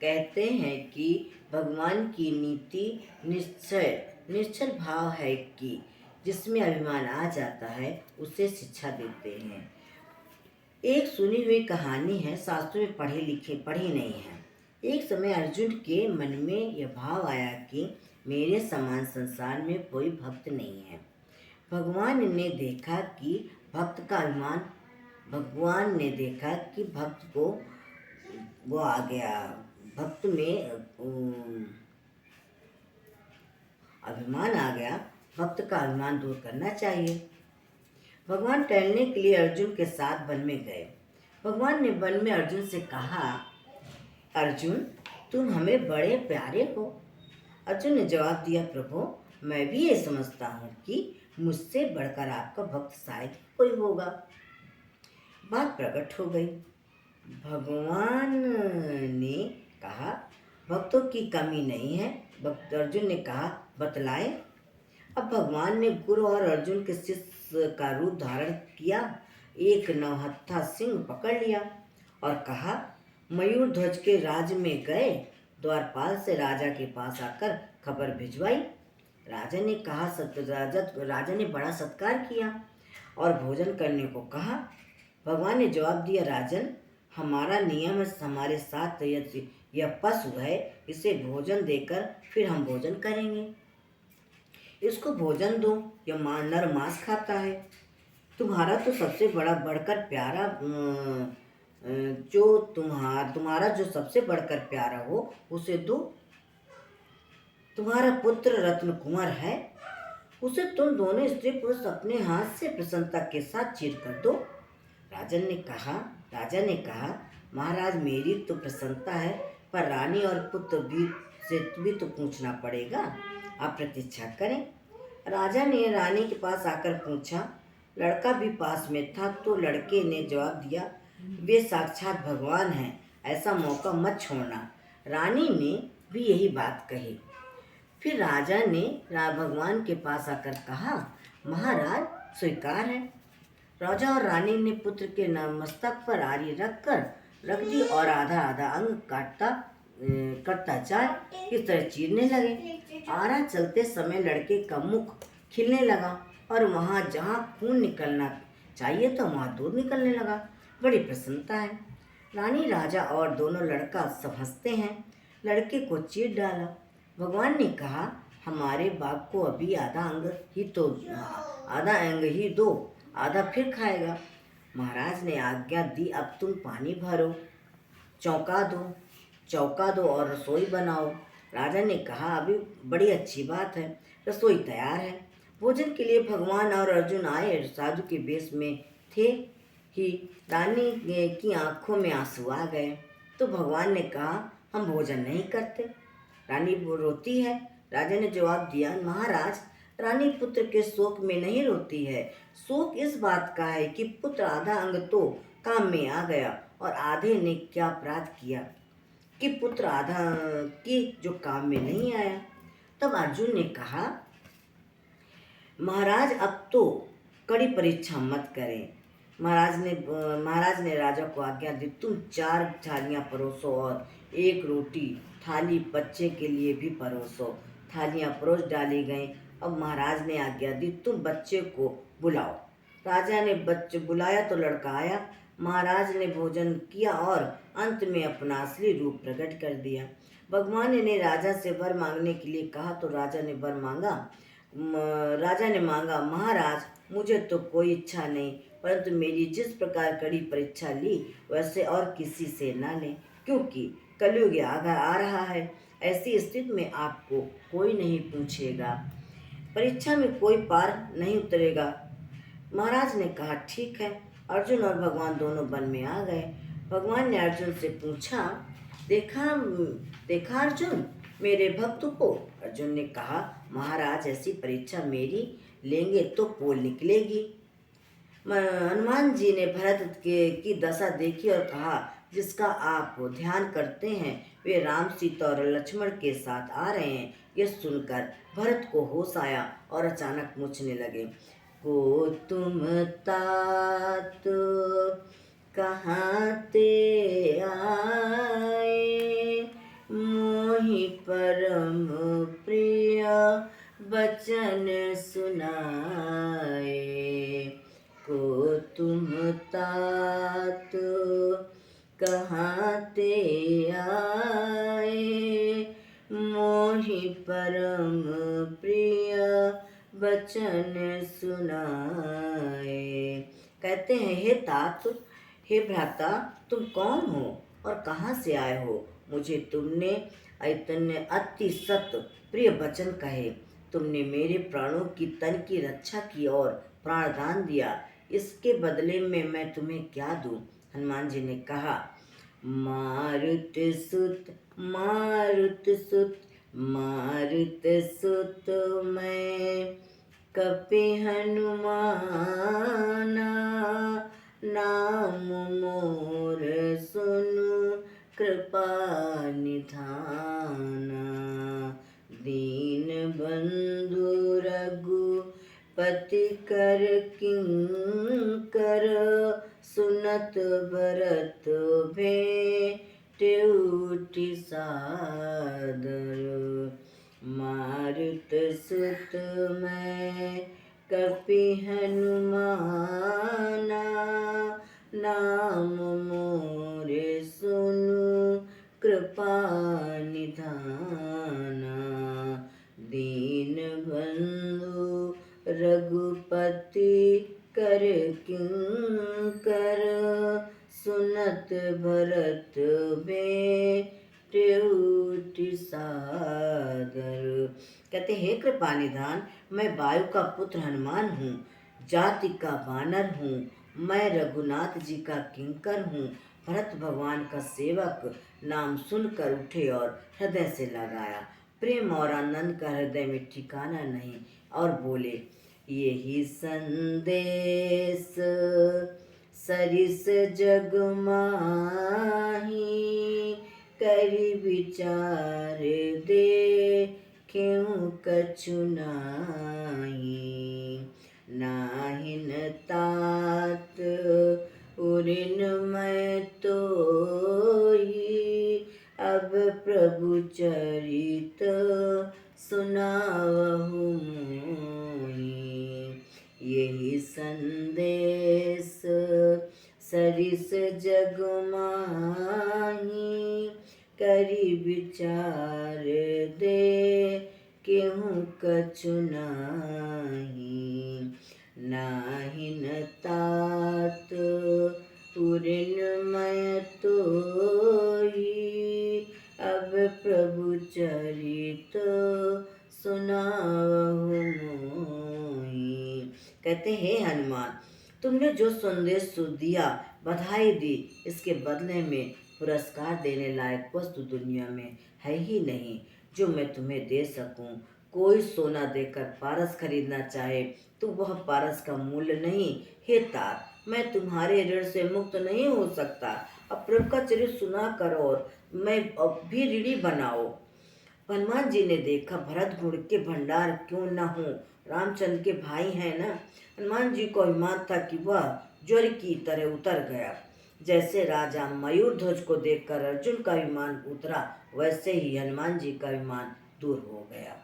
कहते हैं कि भगवान की नीति निश्चल भाव है कि जिसमें अभिमान आ जाता है उसे शिक्षा देते हैं। एक सुनी हुई कहानी है, शास्त्रों में पढ़ी नहीं है। एक समय अर्जुन के मन में यह भाव आया कि मेरे समान संसार में कोई भक्त नहीं है। भगवान ने देखा कि भक्त का अभिमान भगवान ने देखा कि भक्त को वो आ गया, भक्त में अभिमान आ गया, भक्त का अभिमान दूर करना चाहिए। भगवान टहलने के लिए अर्जुन के साथ वन में गए। भगवान ने वन में अर्जुन से कहा, अर्जुन तुम हमें बड़े प्यारे हो। अर्जुन ने जवाब दिया, प्रभु मैं भी ये समझता हूँ कि मुझसे बढ़कर आपका भक्त शायद कोई होगा। बात प्रकट हो गई। भगवान ने कहा, भक्तों की कमी नहीं है। भक्त अर्जुन ने कहा, बतलाए। अब भगवान ने गुरु और अर्जुन के शिष्य का रूप धारण किया, एक नौहत्था सिंह पकड़ लिया और कहा, मयूर ध्वज के राज में गए। द्वारपाल से राजा के पास आकर खबर भिजवाई। राजा ने बड़ा सत्कार किया और भोजन करने को कहा। भगवान ने जवाब दिया, राजन हमारा नियम है, हमारे साथ यह पशु है, इसे भोजन देकर फिर हम भोजन करेंगे। इसको भोजन दो, यह नर मांस खाता है। तुम्हारा तो सबसे बड़ा बढ़कर प्यारा तुम्हारा जो सबसे बढ़कर प्यारा हो उसे दो। तुम्हारा पुत्र रत्न कुंवर है, उसे तुम दोनों स्त्री पुरुष अपने हाथ से प्रसन्नता के साथ चीर कर दो। राजा ने कहा, महाराज मेरी तो प्रसन्नता है, पर रानी और पुत्र से भी तो पूछना पड़ेगा, आप प्रतीक्षा करें। राजा ने रानी के पास आकर पूछा। लड़का भी पास में था तो लड़के ने जवाब दिया, वे साक्षात भगवान हैं, ऐसा मौका मत छोड़ना। रानी ने भी यही बात कही। फिर राजा ने भगवान के पास आकर कहा, महाराज स्वीकार है। राजा और रानी ने पुत्र के मस्तक पर आरी रख दी और आधा आधा अंग कटता जाए इस तरह चीरने लगे। आरा चलते समय लड़के का मुख खिलने लगा और वहाँ जहाँ खून निकलना चाहिए था वहाँ दूध निकलने लगा। बड़ी प्रसन्नता है। रानी, राजा और दोनों लड़का सब हंसते हैं। लड़के को चीर डाला। भगवान ने कहा, हमारे बाप को अभी आधा अंग ही दो, आधा फिर खाएगा। महाराज ने आज्ञा दी, अब तुम पानी भरो, चौका दो और रसोई बनाओ। राजा ने कहा, अभी बड़ी अच्छी बात है, रसोई तैयार है। भोजन के लिए भगवान और अर्जुन आए। साधु के वेश में थे ही रानी की आंखों में आंसू आ गए तो भगवान ने कहा, हम भोजन नहीं करते। रानी रोती है। राजा ने जवाब दिया, महाराज रानी पुत्र के शोक में नहीं रोती है, शोक इस बात का है कि पुत्र आधा अंग तो काम में आ गया और आधे ने क्या अपराध किया कि पुत्र आधा की जो काम में नहीं आया। तब अर्जुन ने कहा, महाराज अब तो कड़ी परीक्षा मत करें। महाराज ने राजा को आज्ञा दी, तुम 4 थालियां परोसो और 1 रोटी थाली बच्चे के लिए भी परोसो। थालियां परोस डाली गईं। अब महाराज ने आज्ञा दी, तुम बच्चे को बुलाओ। राजा ने बच्चे बुलाया तो लड़का आया। महाराज ने भोजन किया और अंत में अपना असली रूप प्रकट कर दिया। भगवान ने राजा से वर मांगने के लिए कहा तो राजा ने मांगा, महाराज मुझे तो कोई इच्छा नहीं, परंतु मेरी जिस प्रकार कड़ी परीक्षा ली वैसे और किसी से न लें, क्योंकि कलयुग आ रहा है। ऐसी स्थिति में आपको कोई नहीं पूछेगा, परीक्षा में कोई पार नहीं उतरेगा। महाराज ने कहा, ठीक है। अर्जुन और भगवान दोनों वन में आ गए। भगवान ने अर्जुन से पूछा, देखा अर्जुन मेरे भक्त को? अर्जुन ने कहा, महाराज ऐसी परीक्षा मेरी लेंगे तो पोल निकलेगी। हनुमान जी ने भरत की दशा देखी और कहा, जिसका आप ध्यान करते हैं वे राम, सीता और लक्ष्मण के साथ आ रहे हैं। यह सुनकर भरत को होश आया और अचानक पूछने लगे, को तुम तात कहाँ ते आए? परम प्रिय बचन सुनाए, को तुम तात कहाँ ते आए, मोहि परम प्रिय बचन सुनाए। कहते हैं, हे तात, हे भ्राता, तुम कौन हो और कहाँ से आए हो? मुझे तुमने इतने अति सत प्रिय वचन कहे, तुमने मेरे प्राणों की तन की रक्षा की और प्राणदान दिया, इसके बदले में मैं तुम्हें क्या दूं? हनुमान जी ने कहा, मारुत सुत मारुत सुत मारुत सुत मैं कपि हनुमाना, नाम मोर सुनु कृपा निधाना, दीन बंधु रघुपति कर किंकर, सुनत भरत भेंटेउठि सादर, मारुत सुत मैं कपि हनुमाना, नाम मोरे सुनु कृपा निधाना, दीन बंधु रघुपति कर किंकर, सुनत भरत भेंटेउठि सादर। कहते, हे कृपा निधान, मैं वायु का पुत्र हनुमान हूँ, जाति का वानर हूँ, मैं रघुनाथ जी का किंकर हूँ, भरत भगवान का सेवक। नाम सुनकर उठे और हृदय से लगाया, प्रेम और आनंद का हृदय में ठिकाना नहीं, और बोले, यही संदेश सरिस जग माही, करि विचार देखें कछु नाहीं, नाहिन तात उरिन मैं तोई, अब प्रभु चरित सुनावहु मोई, यही संदेश सरिस जग माही, करि विचार देखें कछु नाहीं, नाहिन तात उरिन मैं तोई, अब प्रभु चरित सुनावहु मोई। कहते, हे हनुमान, तुमने जो संदेश दिया, बधाई दी, इसके बदले में पुरस्कार देने लायक वस्तु दुनिया में है ही नहीं जो मैं तुम्हें दे सकूं। कोई सोना देकर पारस खरीदना चाहे तो वह पारस का मूल्य नहीं। हे तात, मैं तुम्हारे ऋण से मुक्त नहीं हो सकता। अब प्रभु का चरित्र सुना करो और मैं अब भी ऋणी बनाओ। हनुमान जी ने देखा, भरत गुण के भंडार क्यों न हो, रामचंद्र के भाई हैं ना। हनुमान जी को अभिमान था कि वह ज्वर की तरह उतर गया। जैसे राजा मयूर ध्वज को देखकर अर्जुन का अभिमान उतरा, वैसे ही हनुमान जी का अभिमान दूर हो गया।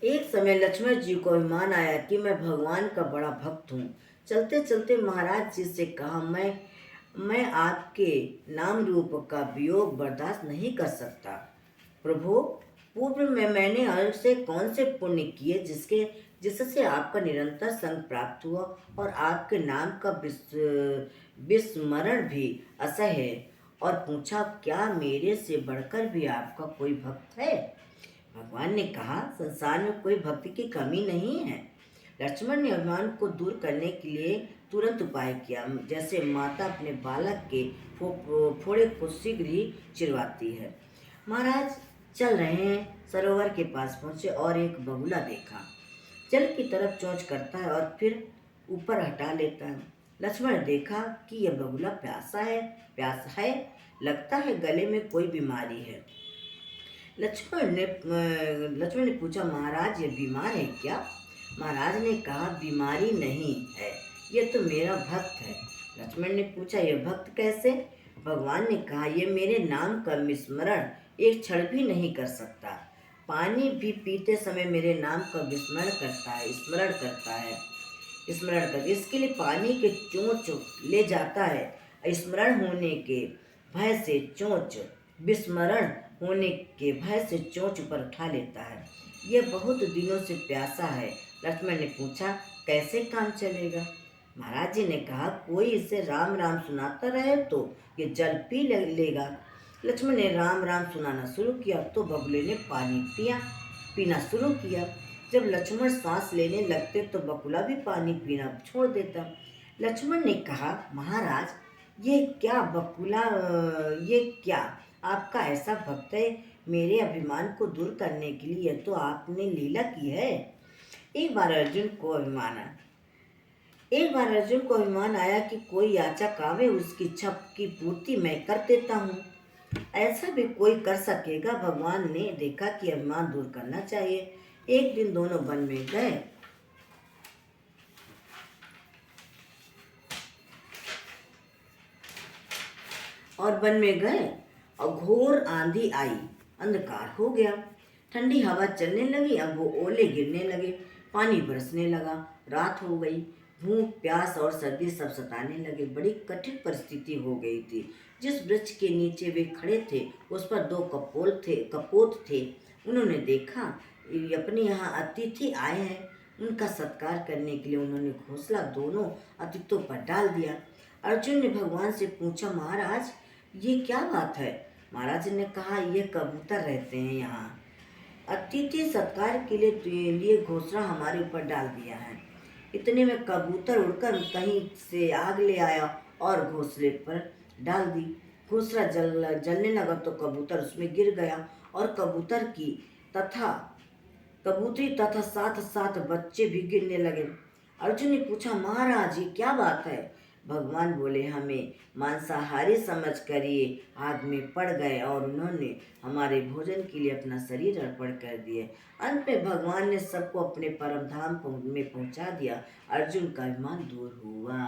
एक समय लक्ष्मण जी को अभिमान आया कि मैं भगवान का बड़ा भक्त हूँ। चलते चलते महाराज जी से कहा, मैं आपके नाम रूप का वियोग बर्दाश्त नहीं कर सकता। प्रभु, पूर्व में मैंने अर्घ से कौन से पुण्य किए जिससे आपका निरंतर संग प्राप्त हुआ और आपके नाम का विस्मरण भी असह्य है। और पूछा, क्या मेरे से बढ़कर भी आपका कोई भक्त है? भगवान ने कहा, संसार में कोई भक्ति की कमी नहीं है। लक्ष्मण ने अभिमान को दूर करने के लिए तुरंत उपाय किया, जैसे माता अपने बालक के फोड़े को शीघ्र ही चिरवाती है। महाराज चल रहे हैं, सरोवर के पास पहुंचे और एक बगुला देखा। जल की तरफ चौंच करता है और फिर ऊपर हटा लेता है। लक्ष्मण ने देखा कि यह बगुला प्यासा है, लगता है गले में कोई बीमारी है। लक्ष्मण ने पूछा, महाराज ये बीमार है क्या? महाराज ने कहा, बीमारी नहीं है, यह तो मेरा भक्त है। लक्ष्मण ने पूछा, यह भक्त कैसे? भगवान ने कहा, ये मेरे नाम का विस्मरण एक क्षण भी नहीं कर सकता। पानी भी पीते समय मेरे नाम का विस्मरण करता है, स्मरण करता है, स्मरण कर। इसके लिए पानी के चोंच ले जाता है। स्मरण होने के भय से चोंच विस्मरण होने के भय से चोंच ऊपर उठा लेता है। यह बहुत दिनों से प्यासा है। लक्ष्मण ने पूछा, कैसे काम चलेगा? महाराज जी ने कहा, कोई इसे राम राम सुनाता रहे तो ये जल पी लेगा। लक्ष्मण ने राम राम सुनाना शुरू किया तो बगुले ने पानी पीना शुरू किया। जब लक्ष्मण सांस लेने लगते तो बगुला भी पानी पीना छोड़ देता। लक्ष्मण ने कहा, महाराज, ये क्या बगुला, ये क्या आपका ऐसा भक्त है? मेरे अभिमान को दूर करने के लिए तो आपने लीला की है। एक बार अर्जुन को अभिमान आया कि कोई याचक आवे, उसकी इच्छा की पूर्ति मैं कर देता हूँ। ऐसा भी कोई कर सकेगा? भगवान ने देखा कि अभिमान दूर करना चाहिए। एक दिन दोनों वन में गए और घोर आंधी आई, अंधकार हो गया, ठंडी हवा चलने लगी, अब वो ओले गिरने लगे, पानी बरसने लगा, रात हो गई, भूख प्यास और सर्दी सब सताने लगे। बड़ी कठिन परिस्थिति हो गई थी। जिस वृक्ष के नीचे वे खड़े थे उस पर दो कपोत थे। उन्होंने देखा अपने यहाँ अतिथि आए हैं। उनका सत्कार करने के लिए उन्होंने घोंसला दोनों अतिथियों पर डाल दिया। अर्जुन ने भगवान से पूछा, महाराज, ये क्या बात है? महाराज ने कहा, ये कबूतर रहते हैं यहाँ, अतिथि सत्कार के लिए घोंसला हमारे ऊपर डाल दिया है। इतने में कबूतर उड़कर कहीं से आग ले आया और घोंसले पर डाल दी। घोंसला जलने लगा तो कबूतर उसमें गिर गया और कबूतरी तथा साथ साथ बच्चे भी गिरने लगे। अर्जुन ने पूछा, महाराज, ये क्या बात है? भगवान बोले, हमें मांसाहारी समझकर ये आग में पड़ गए और उन्होंने हमारे भोजन के लिए अपना शरीर अर्पण कर दिए। अंत में भगवान ने सबको अपने परम धाम में पहुंचा दिया। अर्जुन का अभिमान दूर हुआ।